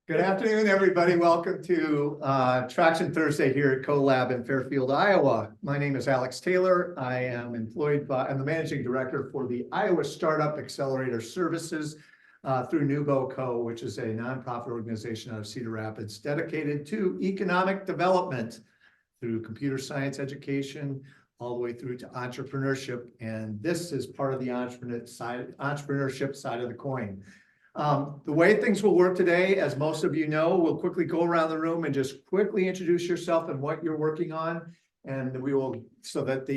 Good afternoon, everybody. Welcome to Traction Thursday here at CoLab in Fairfield, Iowa. My name is Alex Taylor. I am I'm the managing director for the Iowa Startup Accelerator Services through Nubo Co., which is a nonprofit organization out of Cedar Rapids dedicated to economic development through computer science education, all the way through to entrepreneurship. And this is part of the entrepreneurship side of the coin. The way things will work today, as most of you know, we'll quickly go around the room and just quickly introduce yourself and what you're working on. And we will, so that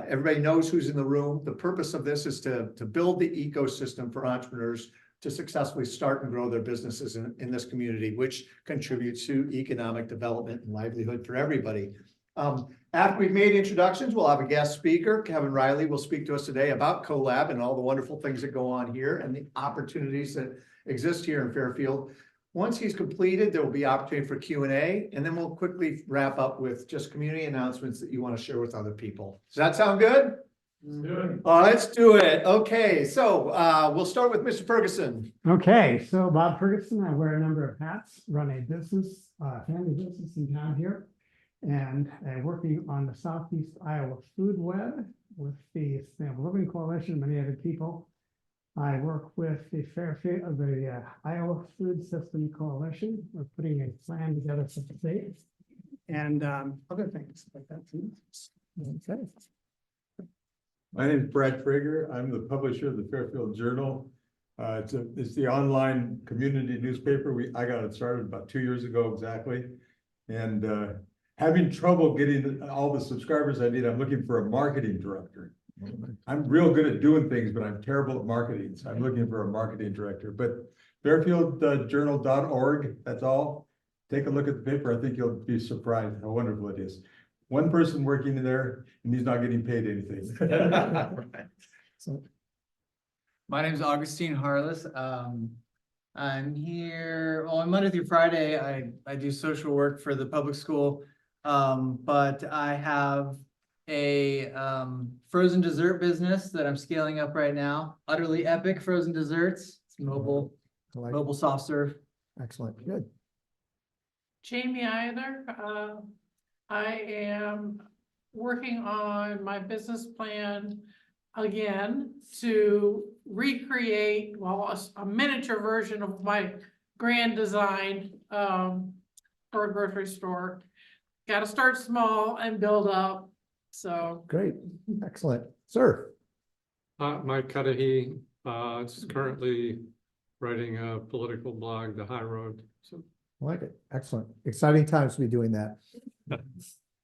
everybody knows who's in the room. The purpose of this is to build the ecosystem for entrepreneurs to successfully start and grow their businesses in this community, which contributes to economic development and livelihood for everybody. After we've made introductions, we'll have a guest speaker. Kevin Riley will speak to us today about CoLab and all the wonderful things that go on here and the opportunities that exist here in Fairfield. Once he's completed, there will be opportunity for Q&A, and then we'll quickly wrap up with just community announcements that you want to share with other people. Does that sound good? Let's do it. Okay, so we'll start with Mr. Ferguson. Okay, so Bob Ferguson, I wear a number of hats, run a business, family business in town here, and I'm working on the Southeast Iowa Food Web with the Sustainable Living Coalition, many other people. I work with the Iowa Food System Coalition. We're putting a plan together for the state and other things like that too. Okay. My name is Brad Prager. I'm the publisher of the Fairfield Journal. It's the online community newspaper. I got it started about 2 years ago exactly. And having trouble getting all the subscribers I need, I'm looking for a marketing director. I'm real good at doing things, but I'm terrible at marketing. So I'm looking for a marketing director. But fairfieldjournal.org, that's all. Take a look at the paper. I think you'll be surprised how wonderful it is. One person working in there, and he's not getting paid anything. So, my name is Augustine Harless. I'm here on Monday through Friday. I do social work for the public school, but I have a frozen dessert business that I'm scaling up right now. Utterly Epic Frozen Desserts. It's mobile soft serve. Excellent. Good. Jamie Either. I am working on my business plan again to recreate, a miniature version of my grand design for a grocery store. Got to start small and build up. So Great. Excellent. Sir. Mike Cudahy is currently writing a political blog, The High Road. So I like it. Excellent. Exciting times to be doing that.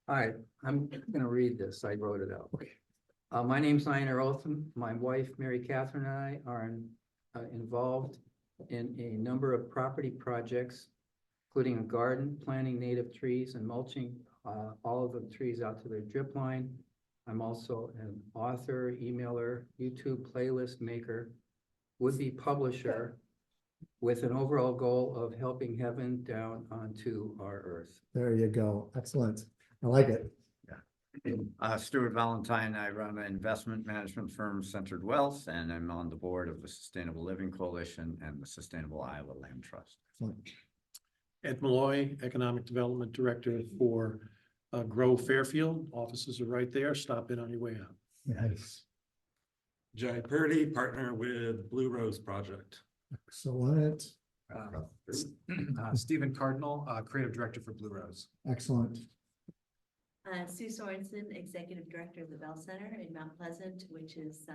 All right, I'm gonna read this. I wrote it out. Okay. My name's Ina Otham. My wife, Mary Catherine, and I are involved in a number of property projects, including a garden, planting native trees and mulching all of the trees out to their drip line. I'm also an author, emailer, YouTube playlist maker, would-be publisher, with an overall goal of helping heaven down onto our earth. There you go. Excellent. I like it. Stuart Valentine. I run an investment management firm, Centered Wealth, and I'm on the board of the Sustainable Living Coalition and the Sustainable Iowa Land Trust. Excellent. Ed Malloy, Economic Development Director for Grow Fairfield. Offices are right there. Stop in on your way out. Nice. Jay Purdy, partner with Blue Rose Project. Excellent. Stephen Cardinal, Creative Director for Blue Rose. Excellent. Sue Sorensen, Executive Director of the Bell Center in Mount Pleasant, which is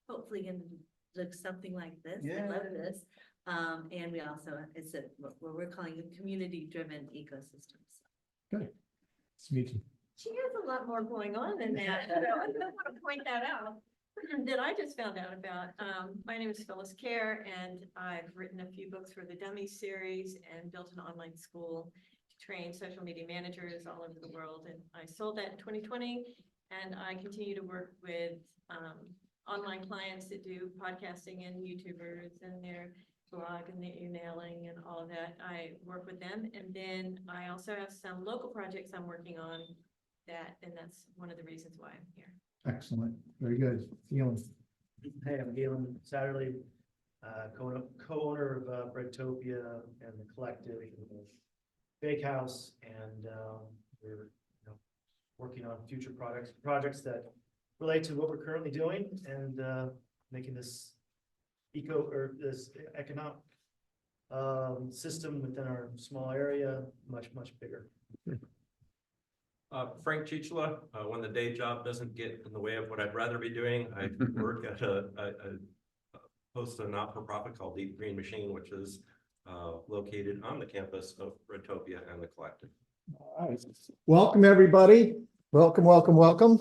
hopefully going to look something like this. Yeah. I love this. And we also, it's what we're calling a community-driven ecosystem. Good. Nice to meet you. She has a lot more going on than that. So I want to point that out that I just found out about. My name is Phyllis Kerr, and I've written a few books for the Dummies series and built an online school to train social media managers all over the world. And I sold that in 2020, and I continue to work with online clients that do podcasting and YouTubers and their blog and the emailing and all of that. I work with them, and then I also have some local projects I'm working on and that's one of the reasons why I'm here. Excellent. Very good. Galen. Hey, I'm Galen Satterley, co-owner of Breadtopia and the Collective, and the Bakehouse, and we're working on future projects that relate to what we're currently doing, and making this this economic system within our small area much bigger. Frank Chichla, when the day job doesn't get in the way of what I'd rather be doing, I work at host a not-for-profit called Deep Green Machine, which is located on the campus of Breadtopia and the Collective. All right. Welcome, everybody. Welcome, welcome, welcome.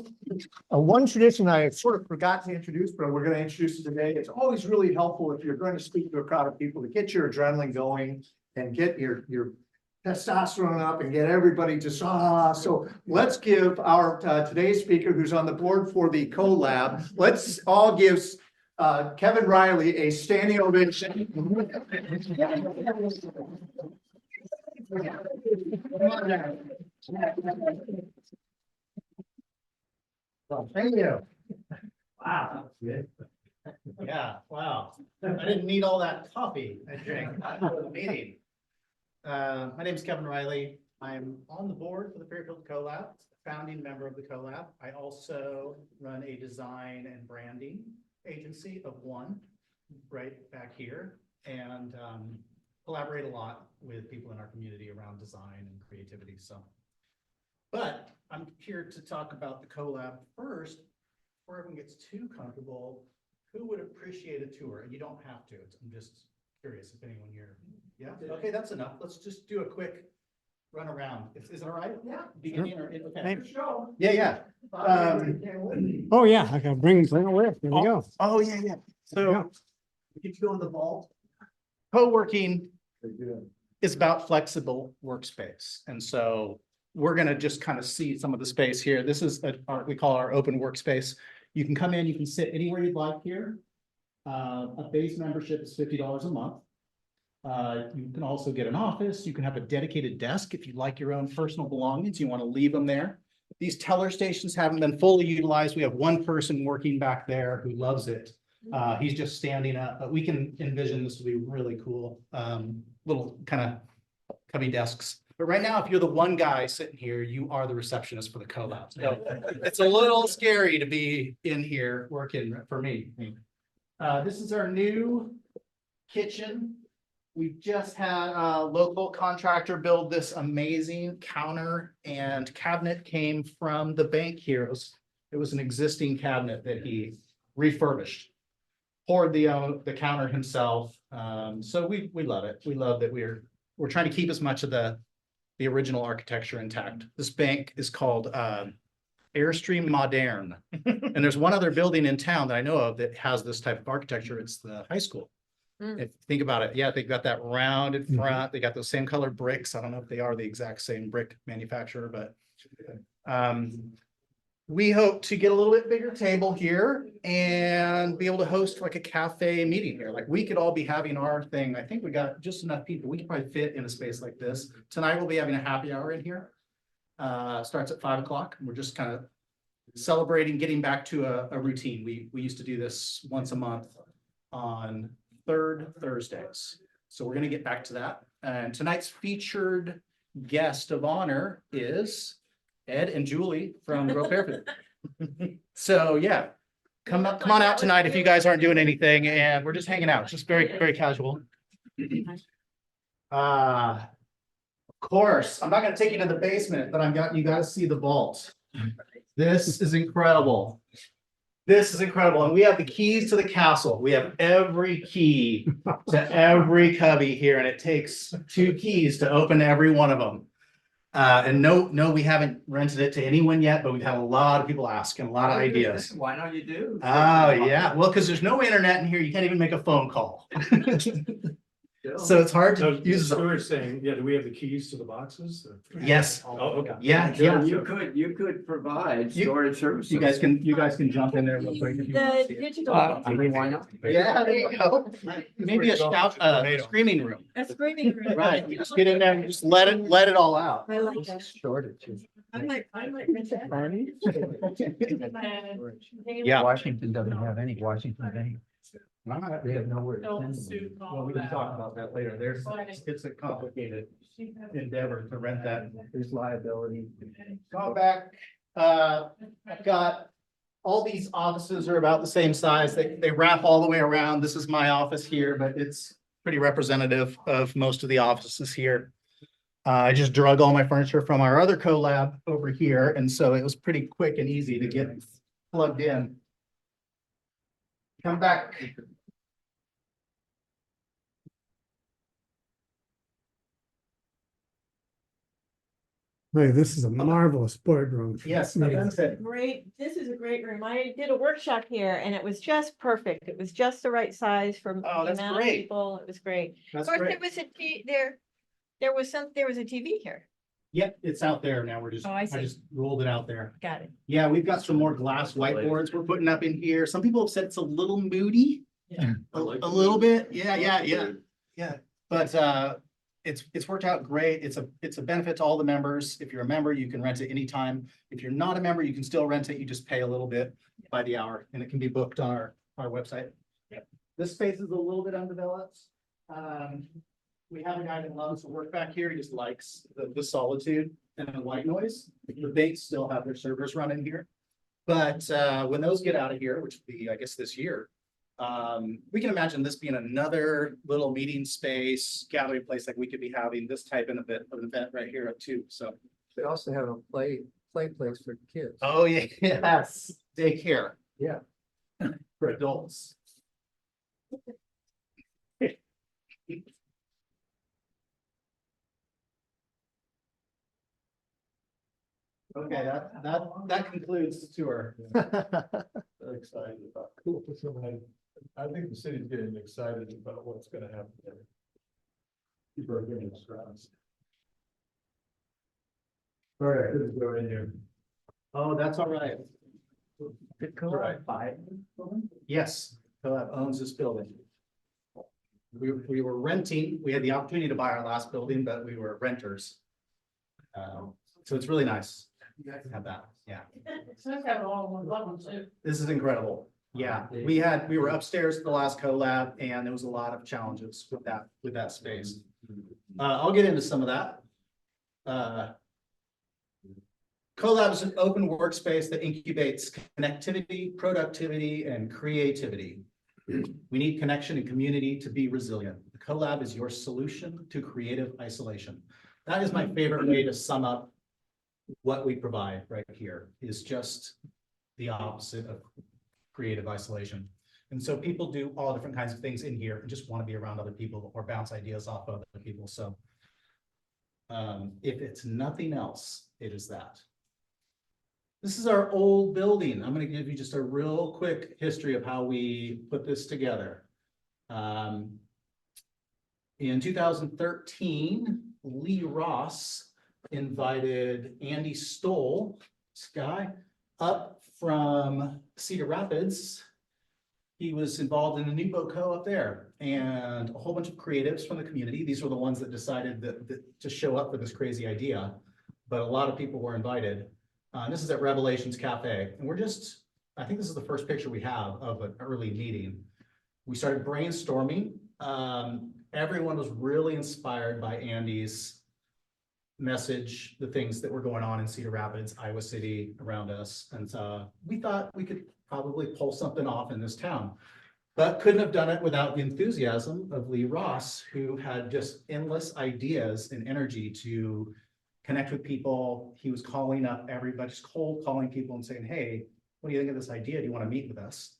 One tradition I sort of forgot to introduce, but we're going to introduce it today. It's always really helpful if you're going to speak to a crowd of people to get your adrenaline going and get your testosterone up and get everybody to so let's give our today's speaker, who's on the board for the CoLab, let's all give Kevin Riley a standing ovation. Well, thank you. Wow, that was good. Yeah, wow. I didn't need all that coffee I drank for the meeting. My name is Kevin Riley. I'm on the board for the Fairfield CoLab, founding member of the CoLab. I also run a design and branding agency of one right back here, and collaborate a lot with people in our community around design and creativity. But I'm here to talk about the CoLab first. Before everyone gets too comfortable, who would appreciate a tour? And you don't have to. I'm just curious if anyone here. Yeah. Okay, that's enough. Let's just do a quick run around. Is it all right? Yeah. Beginning or okay. Yeah. Oh, yeah, I can bring it with. Here we go. Oh, yeah. So you can go in the vault. Co-working is about flexible workspace. And so we're going to just kind of see some of the space here. This is we call our open workspace. You can come in, you can sit anywhere you'd like here. A base membership is $50 a month. You can also get an office. You can have a dedicated desk if you like your own personal belongings. You want to leave them there. These teller stations haven't been fully utilized. We have one person working back there who loves it. He's just standing up, but we can envision this will be really cool. Little kind of cubby desks. But right now, if you're the one guy sitting here, you are the receptionist for the CoLab. So it's a little scary to be in here working for me. This is our new kitchen. We just had a local contractor build this amazing counter and cabinet. Came from the bank heroes. It was an existing cabinet that he refurbished, poured the counter himself. So we love it. We love that we're trying to keep as much of the original architecture intact. This bank is called Airstream Modern. And there's one other building in town that I know of that has this type of architecture. It's the high school. If you think about it, yeah, they've got that rounded front. They got those same color bricks. I don't know if they are the exact same brick manufacturer, but we hope to get a little bit bigger table here and be able to host like a cafe meeting here. Like we could all be having our thing. I think we got just enough people. We could probably fit in a space like this. Tonight we'll be having a happy hour in here. Starts at 5 o'clock. We're just kind of celebrating getting back to a routine. We used to do this once a month on third Thursdays. So we're going to get back to that. And tonight's featured guest of honor is Ed and Julie from Grow Fairfield. So yeah, come on out tonight if you guys aren't doing anything, and we're just hanging out. It's just very casual. Of course, I'm not going to take you to the basement, but you got to see the vault. This is incredible. This is incredible. And we have the keys to the castle. We have every key to every cubby here, and it takes 2 keys to open every one of them. And no, we haven't rented it to anyone yet, but we've had a lot of people ask and a lot of ideas. Why don't you do? Oh, yeah. Well, because there's no internet in here. You can't even make a phone call. So it's hard to use. Stuart's saying, yeah, do we have the keys to the boxes? Yes. Oh, okay. Yeah. You could provide storage services. You guys can jump in there real quick if you want The to see it. digital. why not? Yeah, there you go. Maybe a screaming room. A screaming room. Right. You just get in there and just let it all out. I like that. Shortage. I might rent that. Yeah. Washington doesn't have any. Washington, We have nowhere. Don't suit all Well, we can that. talk about that later. It's a complicated endeavor to rent that. There's liability. Going back, I've got all these offices are about the same size. They wrap all the way around. This is my office here, but it's pretty representative of most of the offices here. I just drug all my furniture from our other CoLab over here, and so it was pretty quick and easy to get plugged in. Come back. Hey, this is a marvelous boardroom. Yes, meeting. that's it. This is a great room. I did a workshop here and it was just perfect. It was just the right size for Oh, the that's amount of great. people. It was great. Of That's course, great. there was a TV here. Yep, it's out there now. Oh, I I see. just rolled it out there. Got it. Yeah, we've got some more glass whiteboards we're putting up in here. Some people have said it's a little moody. Yeah. A little bit. Yeah. But it's worked out great. It's a benefit to all the members. If you're a member, you can rent it anytime. If you're not a member, you can still rent it. You just pay a little bit by the hour and it can be booked on our website. This space is a little bit undeveloped. We have a guy that loves to work back here. He just likes the solitude and the white noise. The banks still have their servers running here. But when those get out of here, which will be, I guess, this year, we can imagine this being another little meeting space, gathering place like we could be having this type of event right here too. So, They also have a play place for kids. oh yeah, yes, daycare. Yeah. For adults. Okay, that concludes the tour. Very excited about, cool. I think the city's getting excited about what's gonna happen there. People are getting stressed. Sorry, I couldn't go in here. Oh, that's all right. Did CoLab buy? Yes, CoLab owns this building. We were renting, we had the opportunity to buy our last building, but we were renters. So it's really nice to have that, yeah. It's nice to have it all in one level too. This is incredible. Yeah, we were upstairs at the last CoLab and there was a lot of challenges with that space. I'll get into some of that. CoLab is an open workspace that incubates connectivity, productivity, and creativity. We need connection and community to be resilient. The CoLab is your solution to creative isolation. That is my favorite way to sum up what we provide right here, is just the opposite of creative isolation. And so people do all different kinds of things in here and just want to be around other people or bounce ideas off of other people. So if it's nothing else, it is that. This is our old building. I'm going to give you just a real quick history of how we put this together. In 2013, Lee Ross invited Andy Stoll, this guy, up from Cedar Rapids. He was involved in a new boat co up there and a whole bunch of creatives from the community. These were the ones that decided to show up for this crazy idea, but a lot of people were invited. This is at Revelations Cafe, and I think this is the first picture we have of an early meeting. We started brainstorming. Everyone was really inspired by Andy's message, the things that were going on in Cedar Rapids, Iowa City, around us. And we thought we could probably pull something off in this town, but couldn't have done it without the enthusiasm of Lee Ross, who had just endless ideas and energy to connect with people. He was calling up everybody, just cold calling people and saying, hey, what do you think of this idea? Do you want to meet with us?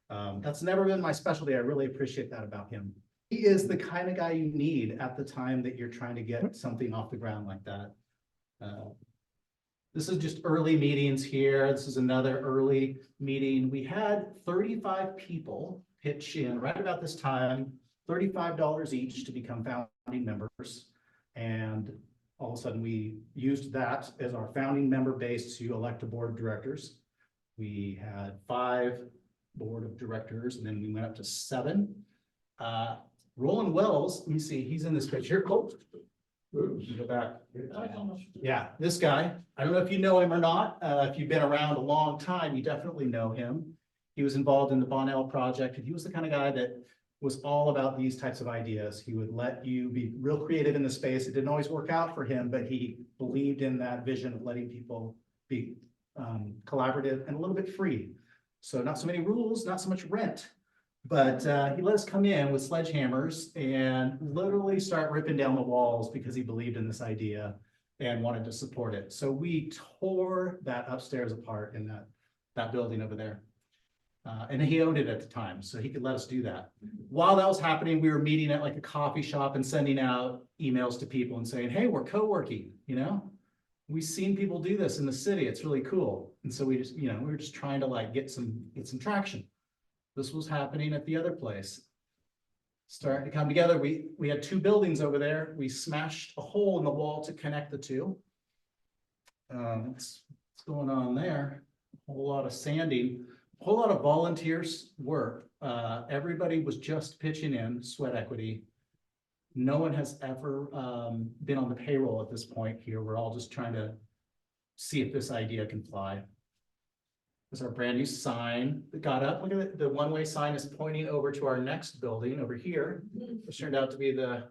That's never been my specialty. I really appreciate that about him. He is the kind of guy you need at the time that you're trying to get something off the ground like that. This is just early meetings here. This is another early meeting. We had 35 people pitch in right about this time, $35 each to become founding members. And all of a sudden we used that as our founding member base to elect a board of directors. We had 5 board of directors and then we went up to 7. Roland Wells, let me see, he's in this picture. Oh, go back. Yeah, this guy. I don't know if you know him or not. If you've been around a long time, you definitely know him. He was involved in the Bonnell project, and he was the kind of guy that was all about these types of ideas. He would let you be real creative in the space. It didn't always work out for him, but he believed in that vision of letting people be collaborative and a little bit free. So not so many rules, not so much rent, but he let us come in with sledgehammers and literally start ripping down the walls because he believed in this idea and wanted to support it. So we tore that upstairs apart in that building over there. And he owned it at the time, so he could let us do that. While that was happening, we were meeting at like a coffee shop and sending out emails to people and saying, hey, we're co-working, you know? We've seen people do this in the city. It's really cool. And so we just, we were just trying to like get some traction. This was happening at the other place. Starting to come together. We had 2 buildings over there. We smashed a hole in the wall to connect the 2. What's going on there? A whole lot of sanding. A whole lot of volunteers work. Everybody was just pitching in sweat equity. No one has ever been on the payroll at this point here. We're all just trying to see if this idea can fly. There's our brand new sign that got up. Look at it. The one-way sign is pointing over to our next building over here, which turned out to be the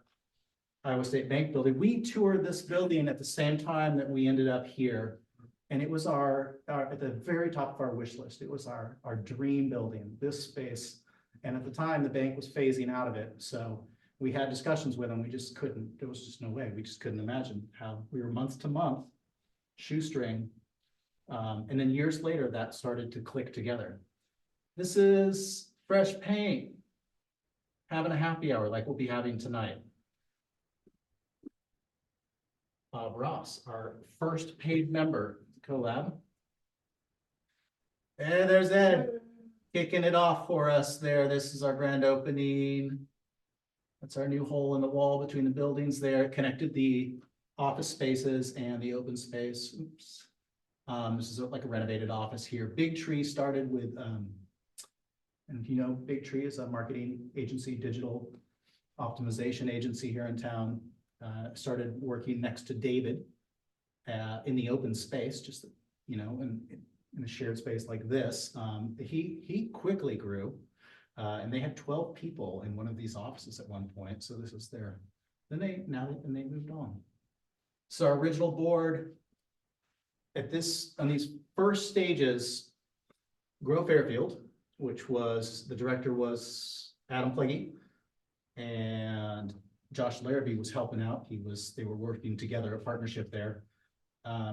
Iowa State Bank building. We toured this building at the same time that we ended up here. And it was our at the very top of our wish list. It was our dream building, this space. And at the time, the bank was phasing out of it. So we had discussions with them. We just couldn't, there was just no way. We just couldn't imagine how we were month to month, shoestring. And then years later, that started to click together. This is fresh paint, having a happy hour like we'll be having tonight. Bob Ross, our first paid member, CoLab. And there's Ed kicking it off for us there. This is our grand opening. That's our new hole in the wall between the buildings there. It connected the office spaces and the open space. Oops. This is like a renovated office here. Big Tree started with, and Big Tree is a marketing agency, digital optimization agency here in town. Started working next to David in the open space, just, in a shared space like this. He quickly grew, and they had 12 people in one of these offices at one point. So this is their, then they moved on. So our original board on these first stages, Grow Fairfield, which was, the director was Adam Pleggy, and Josh Larrabee was helping out. They were working together, a partnership there,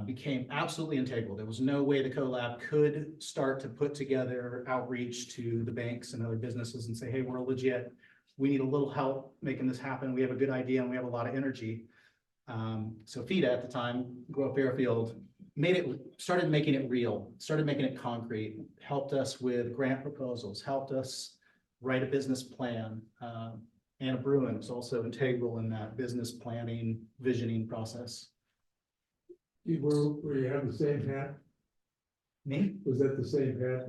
became absolutely integral. There was no way the CoLab could start to put together outreach to the banks and other businesses and say, hey, we're legit. We need a little help making this happen. We have a good idea and we have a lot of energy. So FIDA at the time, Grow Fairfield, started making it real, started making it concrete, helped us with grant proposals, helped us write a business plan. Anna Bruin was also integral in that business planning, visioning process. Were you have the same hat? Me? Was that the same hat?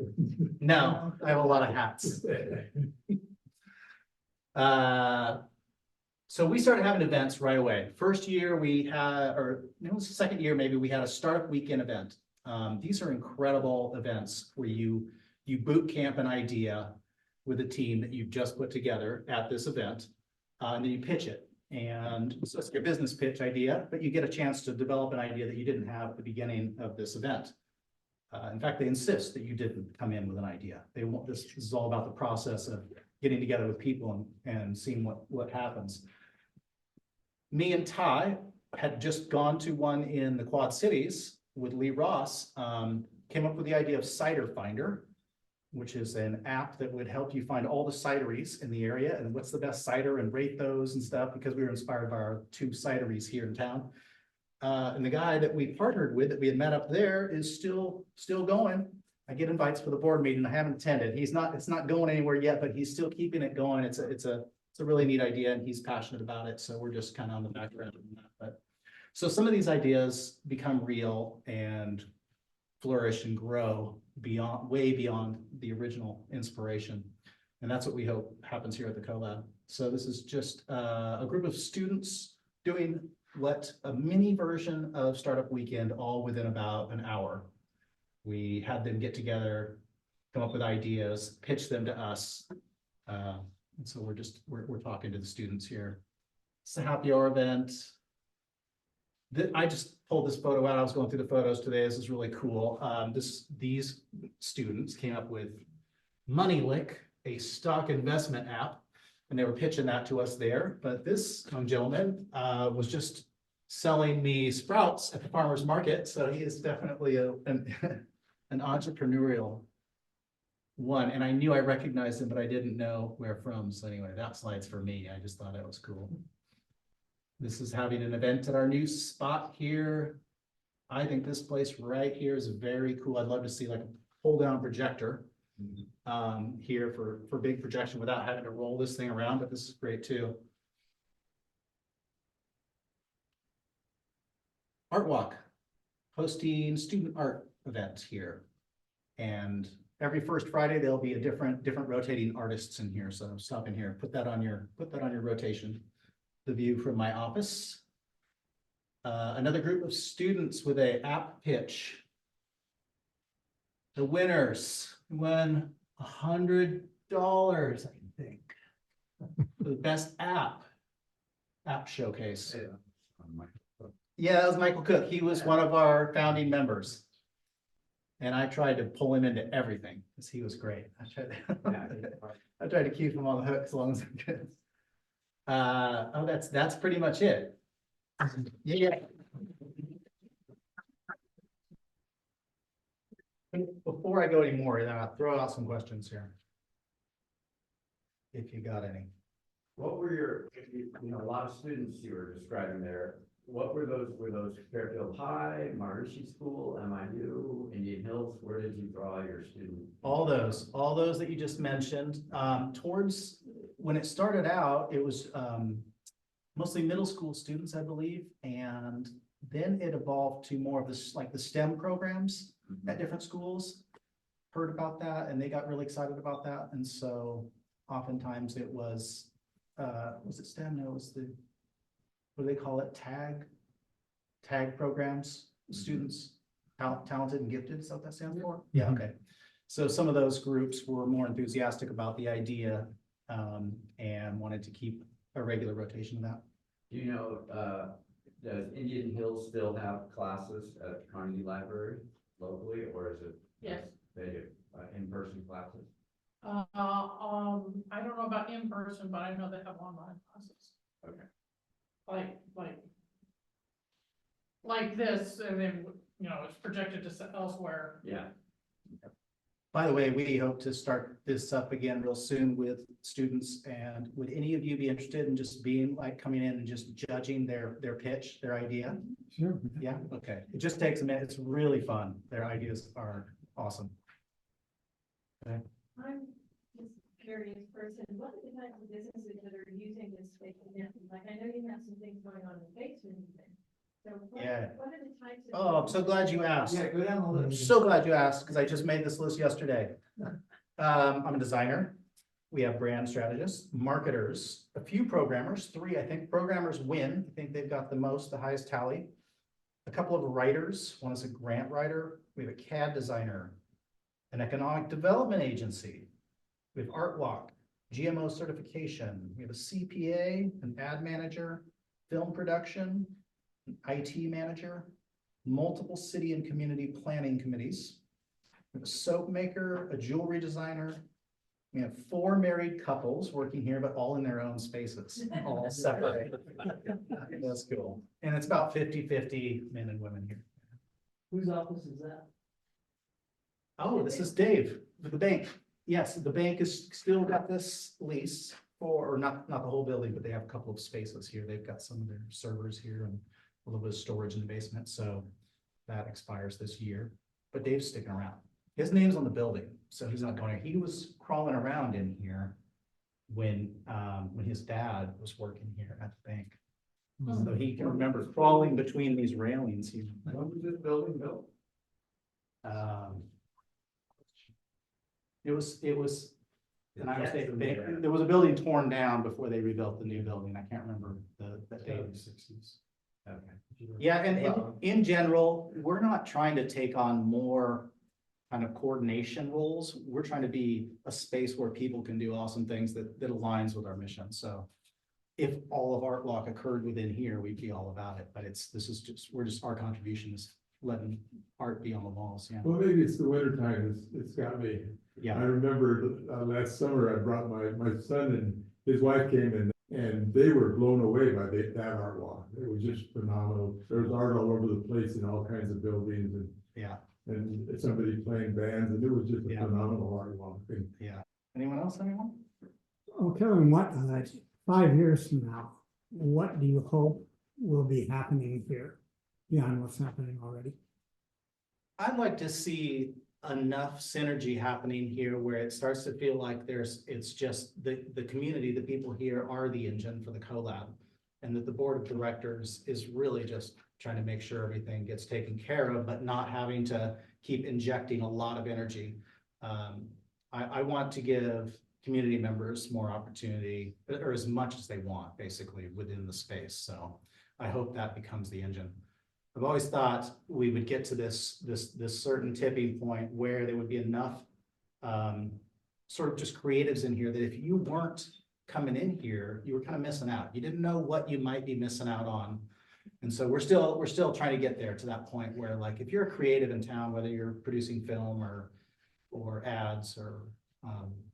No, I have a lot of hats. So we started having events right away. First year we had, or it was the second year maybe, we had a startup weekend event. These are incredible events where you boot camp an idea with a team that you've just put together at this event, and then you pitch it. And so it's your business pitch idea, but you get a chance to develop an idea that you didn't have at the beginning of this event. In fact, they insist that you didn't come in with an idea. They want this is all about the process of getting together with people and seeing what happens. Me and Ty had just gone to one in the Quad Cities with Lee Ross, came up with the idea of Cider Finder, which is an app that would help you find all the cideries in the area and what's the best cider and rate those and stuff, because we were inspired by our 2 cideries here in town. And the guy that we partnered with, that we had met up there, is still going. I get invites for the board meeting. I haven't attended. It's not going anywhere yet, but he's still keeping it going. It's a really neat idea, and he's passionate about it. So we're just kind of on the background of that. But so some of these ideas become real and flourish and grow way beyond the original inspiration. And that's what we hope happens here at the CoLab. So this is just a group of students doing a mini version of Startup Weekend, all within about an hour. We had them get together, come up with ideas, pitch them to us. And so we're talking to the students here. It's a happy hour event. I just pulled this photo out. I was going through the photos today. This is really cool. These students came up with MoneyLick, a stock investment app, and they were pitching that to us there. But this young gentleman was just selling me sprouts at the farmer's market. So he is definitely an entrepreneurial one. And I knew I recognized him, but I didn't know where from. So anyway, that slide's for me. I just thought it was cool. This is having an event at our new spot here. I think this place right here is very cool. I'd love to see like a pull down projector here for big projection without having to roll this thing around, but this is great too. Art Walk, hosting student art event here. And every first Friday, there'll be a different rotating artists in here. So stop in here, put that on your rotation. The view from my office. Another group of students with a app pitch. The winners won $100, I think. For the best app showcase. Yeah, that was Michael Cook. He was one of our founding members. And I tried to pull him into everything because he was great. I tried to keep him on the hook as long as I could. Oh, that's pretty much it. Yeah. Before I go anymore, then I'll throw out some questions here. If you got any. What were your, a lot of students you were describing there, what were those Fairfield High, Maharishi School, MIU, Indian Hills, where did you draw your student? All those that you just mentioned, towards, when it started out, it was, mostly middle school students, I believe, and then it evolved to more of this, like the STEM programs at different schools. Heard about that, and they got really excited about that, and so oftentimes it was it STEM? No, it was the, what do they call it? Tag programs, students, talented and gifted, is that what that stands for? Yeah, okay. So some of those groups were more enthusiastic about the idea and wanted to keep a regular rotation of that. Do you know, does Indian Hills still have classes at Carnegie Library locally, or is it? Yes. They do, in-person classes? I don't know about in person, but I know they have online classes. Okay. Like this, and then, it's projected to elsewhere. Yeah. By the way, we hope to start this up again real soon with students. And would any of you be interested in just being like coming in and just judging their pitch, their idea? Sure. Yeah, okay. It just takes a minute. It's really fun. Their ideas are awesome. Okay. I'm just a curious person. What are the types of businesses that are using this space? Like, I know you have some things going on in the basement even. So what are the types of? Oh, I'm so glad you asked. Yeah, go down the list. So glad you asked, because I just made this list yesterday. I'm a designer. We have brand strategists, marketers, a few programmers, 3, I think. Programmers win. I think they've got the highest tally. A couple of writers. One is a grant writer. We have a CAD designer, an economic development agency. We have Art Walk, GMO certification. We have a CPA, an ad manager, film production, an IT manager, multiple city and community planning committees. We have a soap maker, a jewelry designer. We have 4 married couples working here, but all in their own spaces, all separate. That's cool. And it's about 50-50 men and women here. Whose office is that? Oh, this is Dave with the bank. Yes, the bank has still got this lease for, or not the whole building, but they have a couple of spaces here. They've got some of their servers here and a little bit of storage in the basement. So that expires this year, but Dave's sticking around. His name's on the building, so he's not going. He was crawling around in here when his dad was working here at the bank. So he can remember crawling between these railings. When was this building built? It was, and I was saying, there was a building torn down before they rebuilt the new building. I can't remember the date. 60s. Okay. Yeah, and in general, we're not trying to take on more kind of coordination roles. We're trying to be a space where people can do awesome things that aligns with our mission. So if all of Art Walk occurred within here, we'd be all about it. But our contribution is letting art be on the walls. Yeah. Well, maybe it's the winter time. It's got me. Yeah. I remember last summer, I brought my son and his wife came in and they were blown away by that art walk. It was just phenomenal. There was art all over the place in all kinds of buildings and Yeah. and somebody playing bands, and it was just a Yeah. phenomenal art walk. And Yeah. Anyone else? Anyone? Oh, Kevin, what, 5 years from now, what do you hope will be happening here beyond what's happening already? I'd like to see enough synergy happening here where it starts to feel like it's just the community, the people here are the engine for the CoLab. And that the board of directors is really just trying to make sure everything gets taken care of, but not having to keep injecting a lot of energy. I want to give community members more opportunity, or as much as they want, basically, within the space. So I hope that becomes the engine. I've always thought we would get to this certain tipping point where there would be enough sort of just creatives in here that if you weren't coming in here, you were kind of missing out. You didn't know what you might be missing out on. And so we're still trying to get there to that point where, like, if you're a creative in town, whether you're producing film or ads or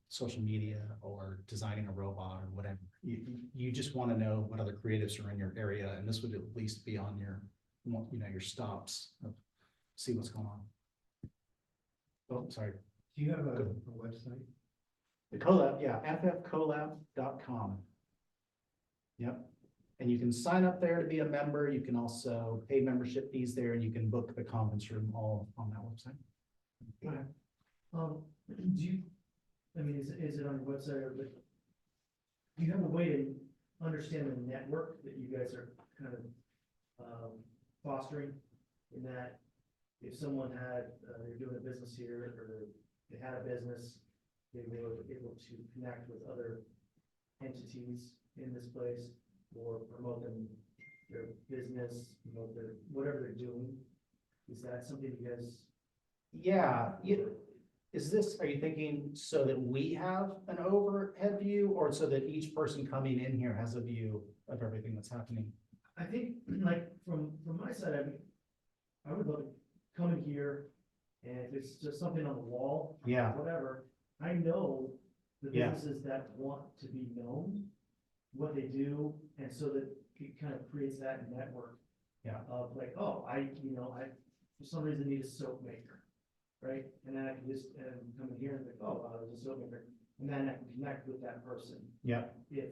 social media or designing a robot or whatever, you just want to know what other creatives are in your area, and this would at least be on your your stops of see what's going on. Oh, sorry. Do you have a website? The CoLab, yeah, ffcolab.com. Yep. And you can sign up there to be a member. You can also pay membership fees there, and you can book the conference room all on that website. Go ahead. Do you, I mean, is it on your website, or, but do you have a way to understand the network that you guys are kind of fostering, in that if someone had, they're doing a business here, or they had a business, they were able to connect with other entities in this place, or promote their business, promote their, whatever they're doing? Is that something you guys? Yeah. Are you thinking so that we have an overhead view, or so that each person coming in here has a view of everything that's happening? I think, like, from my side, I mean, I would love to come in here, and if it's just something on the wall, Yeah. whatever, I know the Yeah. businesses that want to be known, what they do, and so that it kind of creates that network. Yeah. Of like, oh, I for some reason need a soap maker, right? And then I can just, come in here and think, oh, there's a soap maker, and then I can connect with that person. Yeah. If,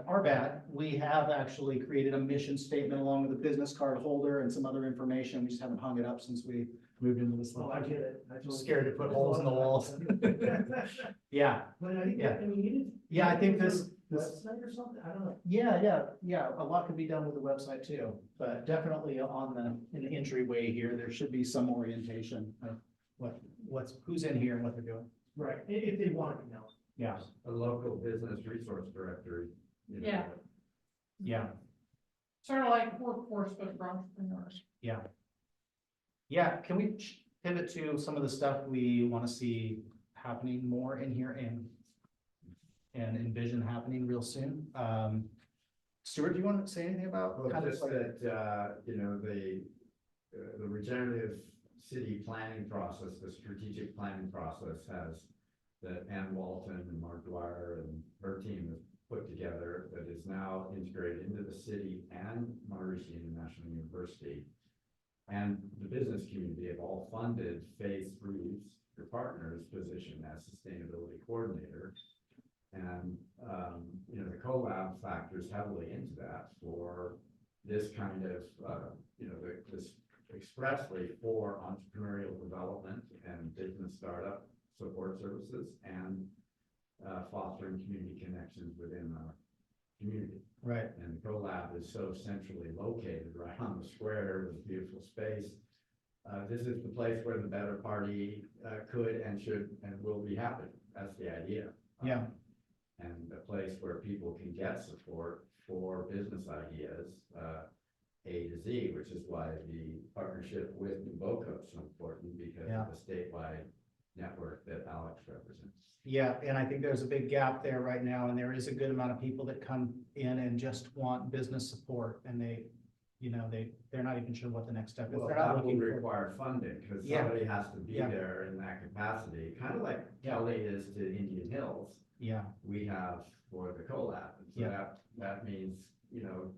Our bad. We have actually created a mission statement along with a business card holder and some other information. We just haven't hung it up since we moved into this. oh, I get it. I totally Scared to get it. put holes in the walls. Yeah. But I think, Yeah. I mean, Yeah, I think this. website or something, I don't know. Yeah. A lot could be done with the website too, but definitely in the entryway here, there should be some orientation of who's in here and what they're doing. Right, if they want to know. Yeah. A local business resource directory. Yeah. Yeah. Sort of like workforce, but for entrepreneurs. Yeah. Yeah, can we pivot to some of the stuff we want to see happening more in here and envision happening real soon? Stuart, do you want to say anything about? Well, kind of just like that, the regenerative city planning process, the strategic planning process that Ann Walton and Mark Dwyer and her team have put together, that is now integrated into the city and Maharishi International University. And the business community have all funded Phase 3's, your partner's position as sustainability coordinator. And, the CoLab factors heavily into that for this kind of, this expressly for entrepreneurial development and business startup support services and fostering community connections within our community. Right. And the CoLab is so centrally located right on the square with beautiful space. This is the place where the better party could and should and will be happy. That's the idea. Yeah. And a place where people can get support for business ideas A to Z, which is why the partnership with New Boco is so important because Yeah. of the statewide network that Alex represents. Yeah, and I think there's a big gap there right now, and there is a good amount of people that come in and just want business support, and they, you know, they're not even sure what the next step is. Well, They're not that will looking for. require funding, because Yeah. somebody has to be Yeah. there in that capacity, kind of like Kelly is to Indian Hills. Yeah, We have for the CoLab. And so Yeah. that means, you know,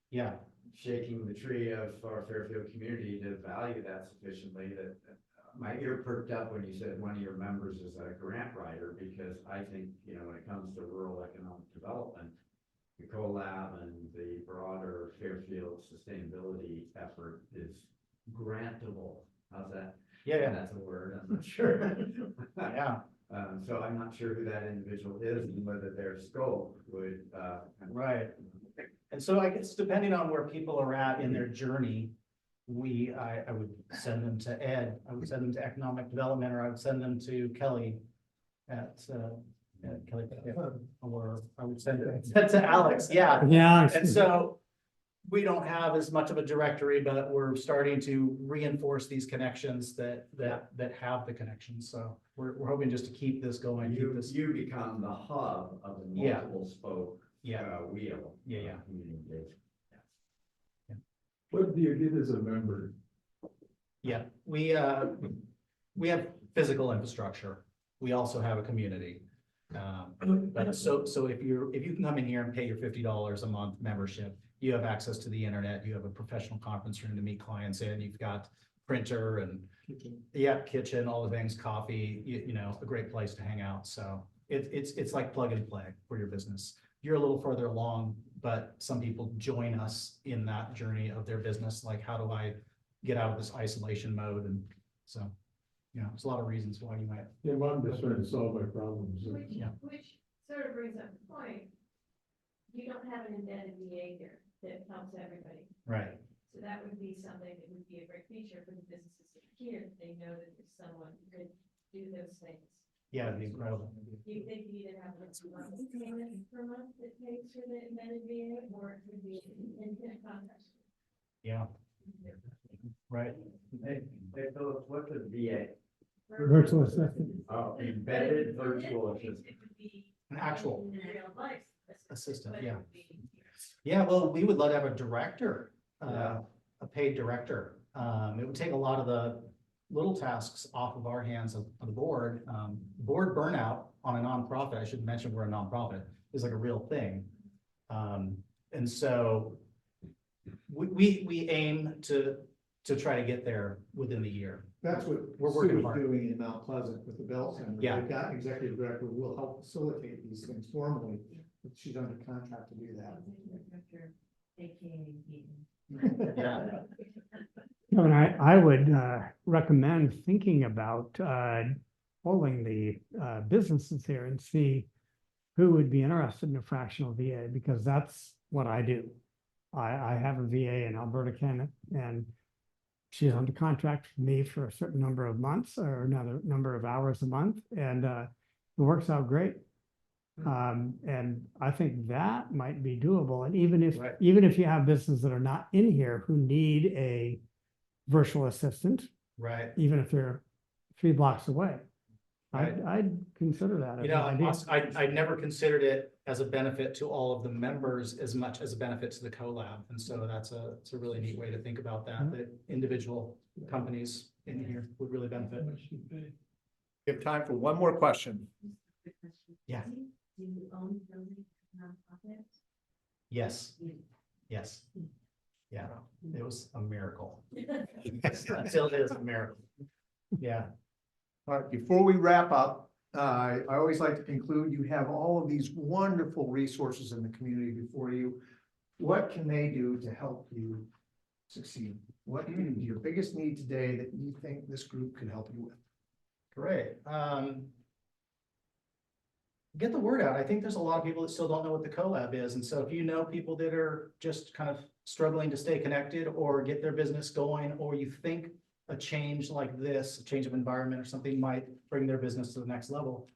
yeah, shaking the tree of our Fairfield community to value that sufficiently that my ear perked up when you said one of your members is a grant writer, because I think, you know, when it comes to rural economic development, the CoLab and the broader Fairfield sustainability effort is grantable. How's that? yeah, That's a word, I'm not sure. yeah, So I'm not sure who that individual is and whether their scope would, right. And so I guess depending on where people are at in their journey, I would send them to Ed, I would send them to economic development, or I would send them to Kelly at Kelly, or I would send it to Alex, yeah. Yeah. And so we don't have as much of a directory, but we're starting to reinforce these connections that have the connections. So we're hoping just to keep this going, keep this. you become the hub of the Yeah. multiple spoke wheel. Yeah, yeah. of community engagement. What do you get as a member? Yeah, we have physical infrastructure. We also have a community. But so if you can come in here and pay your $50 a month membership, you have access to the internet, you have a professional conference room to meet clients in, you've got printer and kitchen, all the things, coffee, you know, a great place to hang out. So it's like plug and play for your business. You're a little further along, but some people join us in that journey of their business. Like, how do I get out of this isolation mode? And so, you know, there's a lot of reasons why you might. Yeah, well, I'm just trying to solve my problems. Yeah. Which sort of brings up the point, you don't have an embedded VA here that helps everybody. Right. So that would be something that would be a great feature for the businesses that are here. They know that there's someone who could do those things. Yeah, it'd be incredible. Do you think you either have like a monthly payment per month that pays for the embedded VA, or it would be an infinite contract? Yeah. Right. Hey, Philip, what's a VA? Virtual assistant. Oh, embedded virtual assistant. It would be An actual in real life. assistant, but it yeah. would be- Yeah, well, we would love to have a director, a paid director. It would take a lot of the little tasks off of our hands of the board. Board burnout on a nonprofit, I should mention we're a nonprofit, is like a real thing. And so we aim to try to get there within the year. That's what We're Sue working is hard. doing in Mount Pleasant with the Bell Center. Yeah. They've got an executive director who will help facilitate these things formally, but she's under contract to do that. Yeah. Kevin, I would recommend thinking about polling the businesses here and see who would be interested in a fractional VA, because that's what I do. I have a VA in Alberta, Canada, and she's under contract with me for a certain number of months or another number of hours a month, and it works out great. And I think that might be doable. And even if you have businesses that are not in here who need a virtual assistant, Right. even if they're 3 blocks away, Right. I'd consider that. as You an know, idea. I'd never considered it as a benefit to all of the members as much as a benefit to the CoLab. And so it's a really neat way to think about that, that individual companies in here would really benefit. We have time for one more question. Yeah. Do you own building nonprofits? Yes. Yes. Yeah, it was a miracle. It still is a miracle. Yeah. All right, before we wrap up, I always like to conclude, you have all of these wonderful resources in the community before you. What can they do to help you succeed? What is your biggest need today that you think this group can help you with? Great. Get the word out. I think there's a lot of people that still don't know what the CoLab is. And so if you know people that are just kind of struggling to stay connected or get their business going, or you think a change like this, a change of environment or something might bring their business to the next level,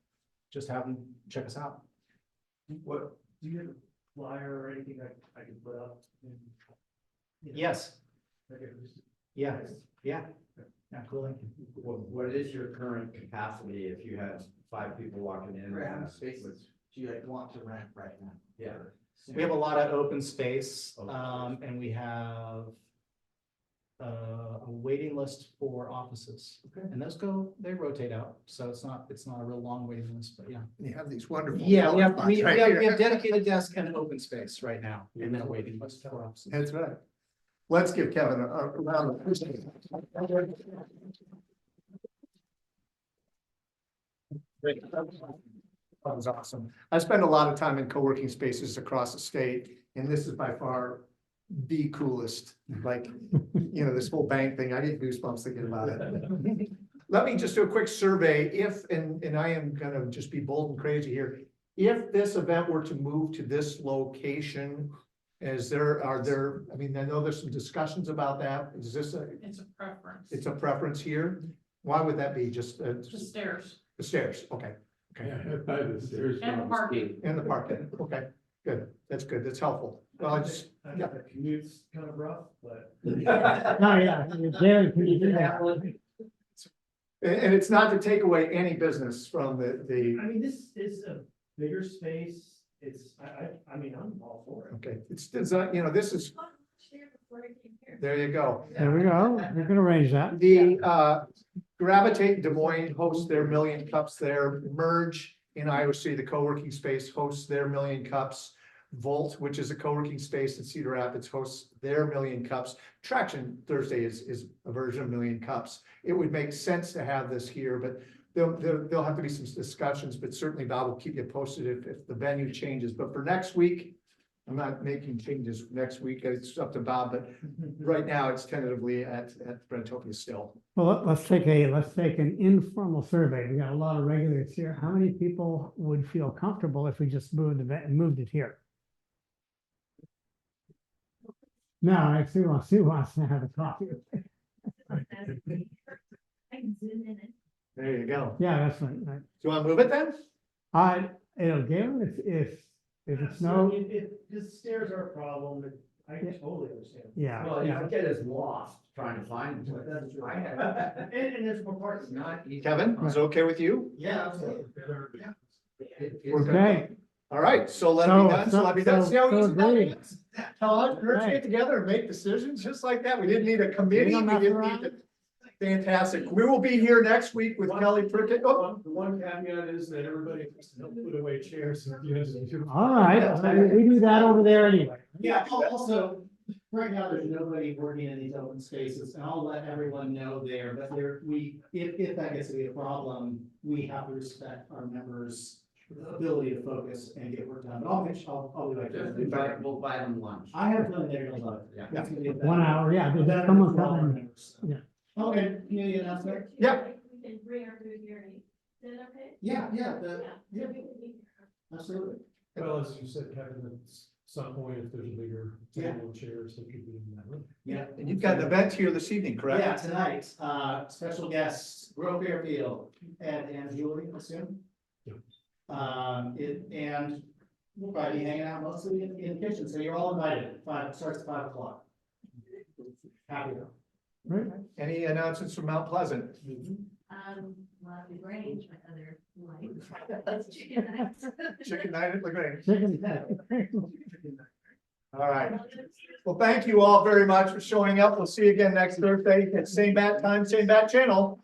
just have them check us out. What, do you have a flyer or anything I could put up? Yes. Yeah, yeah. Absolutely. What is your current capacity if you had 5 people walking in? Do you want to rent right now? Yeah. We have a lot of open space, and we have a waiting list for offices. And those they rotate out, so it's not a real long waiting list, but yeah. You have these wonderful. Yeah, we have, spots we right have, here. we have dedicated desk and open space right now, and then a waiting list for offices. That's right. Let's give Kevin a round of applause. That was awesome. I spend a lot of time in co-working spaces across the state, and this is by far the coolest. Like, you know, this whole bank thing, I get goosebumps thinking about it. Let me just do a quick survey. If, and I am gonna just be bold and crazy here. If this event were to move to this location, I mean, I know there's some discussions about that. Is this It's a preference. it's a preference here? Why would that be? Just, The stairs the stairs, okay. Yeah, by the stairs. and the parking. And the parking, okay, good, that's good, that's helpful. Well, I just, I know the commute's kind of rough, but. Oh, yeah, Gary, can you do that? and it's not to take away any business from the, I mean, this is a bigger space. It's, I mean, I'm all for it. okay, it's designed, you know, this is, there you go. There we go. We can arrange that. The Gravitate Des Moines hosts their Million Cups there. Merge in Iowa City, the co-working space hosts their Million Cups. Volt, which is a co-working space in Cedar Rapids, hosts their Million Cups. Traction Thursday is a version of Million Cups. It would make sense to have this here, but there'll have to be some discussions, but certainly Bob will keep you posted if the venue changes. But for next week, I'm not making changes for next week. It's up to Bob, but right now it's tentatively at Brentopia still. Well, let's take an informal survey. We got a lot of regulars here. How many people would feel comfortable if we just moved it here? No, Sue wants to have a coffee. There you go. Yeah, that's right. Do you want to move it then? It'll give if it's So no, if the stairs are a problem, I Yeah. totally understand. yeah. Well, you get us lost trying to find. That's true. And there's more parts. Not easy. Kevin, is it okay with you? Yeah, absolutely. We're good. Okay, All right, so let me done, so let me done. See how so easy that agreed. is? Todd, let's Right. get together and make decisions just like that. We didn't need a committee. don't We mess didn't around. need to. Fantastic. We will be here next week with Kelly Prickett. Oh, The one caveat is that everybody has to help put away chairs. all right. We do that over there anyway. Yeah, also, right now, there's nobody working in these open spaces, and I'll let everyone know there, but if that gets to be a problem, we have to respect our members' ability to focus and get work done, but I'll be like. We'll buy them lunch. I have done they're gonna love it. Yeah. That's gonna be a 1 hour, yeah. There's Better someone for all our coming. members. Yeah. Okay, community announcement? Yeah. We can bring our food here and eat. Is that okay? Yeah, Yeah, so we can eat here. absolutely. Well, as you said, Kevin, at some point, if there's a bigger Yeah. table of chairs, they could be in that room. Yeah. and you've got an event here this evening, correct? Yeah, tonight, special guests, Grow Fairfield, Ed and Julie, I assume. Yep. And we'll probably be hanging out mostly in the kitchen, so you're all invited. Starts at 5 o'clock. Happy to. Right. Any announcements from Mount Pleasant? Well, the Grange, my other life. That's chicken nuggets. Chicken night at LaGrange. Chicken. All right. Well, thank you all very much for showing up. We'll see you again next Thursday at same bat time, same bat channel.